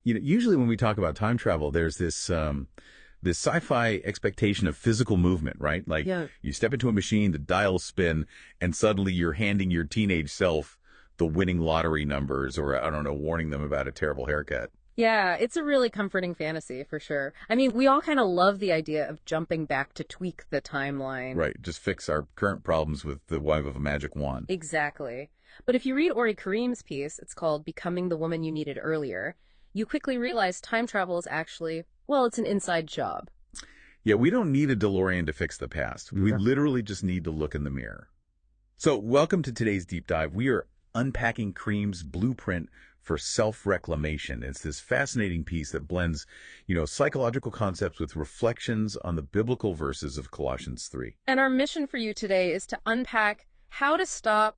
Usually when we talk about time travel, there's this sci-fi expectation of physical movement, right? Like Yeah. you step into a machine, the dials spin, and suddenly you're handing your teenage self the winning lottery numbers, or I don't know, warning them about a terrible haircut. Yeah, it's a really comforting fantasy for sure. I mean, we all kind of love the idea of jumping back to tweak the timeline. Right, just fix our current problems with the wave of a magic wand. Exactly. But if you read Orrie Karim's piece, it's called Becoming the Woman You Needed Earlier, you quickly realize time travel is actually, well, it's an inside job. Yeah, we don't need a DeLorean to fix the past. We literally just need to look in the mirror. So welcome to today's deep dive. We are unpacking Karim's blueprint for self-reclamation. It's this fascinating piece that blends, psychological concepts with reflections on the biblical verses of Colossians 3. And our mission for you today is to unpack how to stop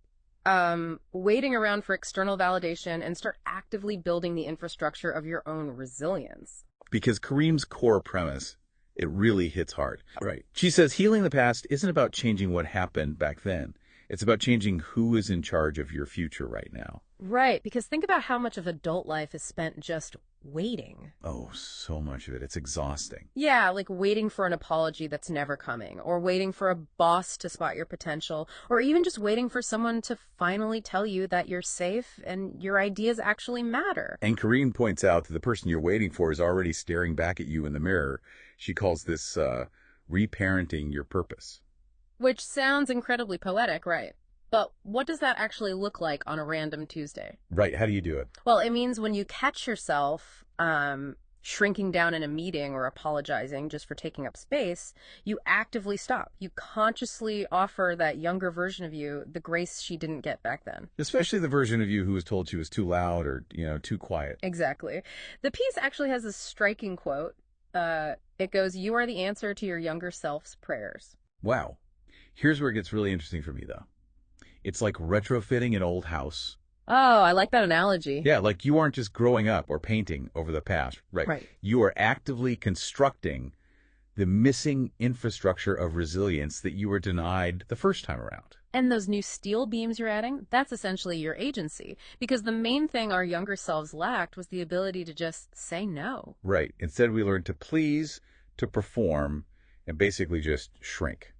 waiting around for external validation and start actively building the infrastructure of your own resilience. Because Karim's core premise, it really hits hard. Right. She says healing the past isn't about changing what happened back then. It's about changing who is in charge of your future right now. Right, because think about how much of adult life is spent just waiting. Oh, so much of it. It's exhausting. Yeah, like waiting for an apology that's never coming, or waiting for a boss to spot your potential, or even just waiting for someone to finally tell you that you're safe and your ideas actually matter. And Karim points out that the person you're waiting for is already staring back at you in the mirror. She calls this reparenting your purpose. Which sounds incredibly poetic, right? But what does that actually look like on a random Tuesday? Right. How do you do it? Well, it means when you catch yourself shrinking down in a meeting or apologizing just for taking up space, you actively stop. You consciously offer that younger version of you the grace she didn't get back then. Especially the version of you who was told she was too loud or, too quiet. Exactly. The piece actually has a striking quote. It goes, "You are the answer to your younger self's prayers." Wow. Here's where it gets really interesting for me, though. It's like retrofitting an old house. Oh, I like that analogy. Yeah, like you aren't just growing up or painting over the past, right? Right. You are actively constructing the missing infrastructure of resilience that you were denied the first time around. And those new steel beams you're adding, that's essentially your agency. Because the main thing our younger selves lacked was the ability to just say no. Right. Instead, we learned to please, to perform, and basically just shrink.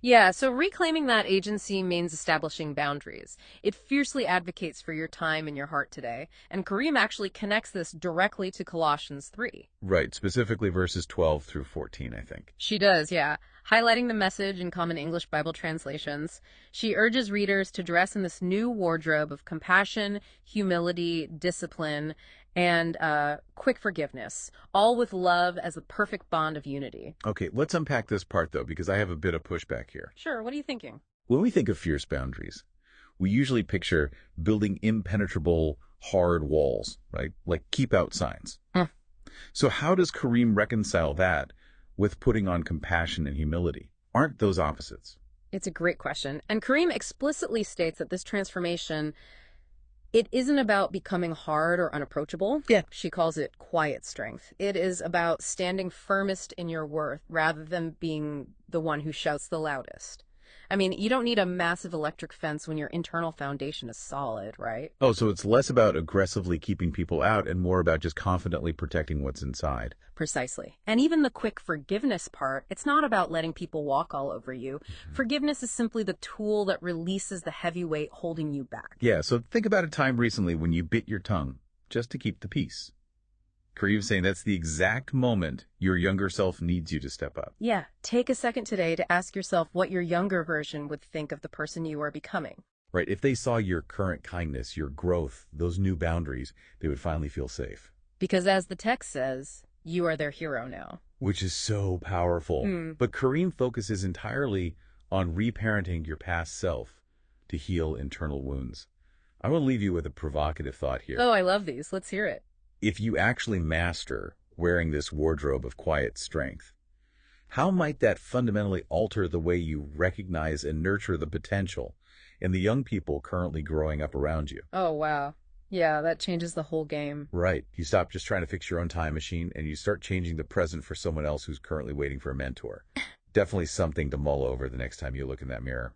Yeah, so reclaiming that agency means establishing boundaries. It fiercely advocates for your time and your heart today, and Karim actually connects this directly to Colossians 3. Right, specifically verses 12 through 14, I think. She does, yeah. Highlighting the message in Common English Bible translations, she urges readers to dress in this new wardrobe of compassion, humility, discipline, and quick forgiveness, all with love as a perfect bond of unity. Okay, let's unpack this part, though, because I have a bit of pushback here. Sure, what are you thinking? When we think of fierce boundaries, we usually picture building impenetrable, hard walls, right? Like keep-out signs. Mm. So how does Karim reconcile that with putting on compassion and humility? Aren't those opposites? It's a great question. And Karim explicitly states that this transformation, it isn't about becoming hard or unapproachable. Yeah. She calls it quiet strength. It is about standing firmest in your worth rather than being the one who shouts the loudest. I mean, you don't need a massive electric fence when your internal foundation is solid, right? Oh, so it's less about aggressively keeping people out and more about just confidently protecting what's inside. Precisely. And even the quick forgiveness part, it's not about letting people walk all over you. Forgiveness is simply the tool that releases the heavy weight holding you back. Yeah, so think about a time recently when you bit your tongue just to keep the peace. Karim's saying that's the exact moment your younger self needs you to step up. Yeah, take a second today to ask yourself what your younger version would think of the person you are becoming. Right, if they saw your current kindness, your growth, those new boundaries, they would finally feel safe. Because as the text says, you are their hero now. Which is so powerful. But Karim focuses entirely on reparenting your past self to heal internal wounds. I will leave you with a provocative thought here. Oh, I love these. Let's hear it. If you actually master wearing this wardrobe of quiet strength, how might that fundamentally alter the way you recognize and nurture the potential in the young people currently growing up around you? Oh, wow. Yeah, that changes the whole game. Right. You stop just trying to fix your own time machine and you start changing the present for someone else who's currently waiting for a mentor. Definitely something to mull over the next time you look in that mirror.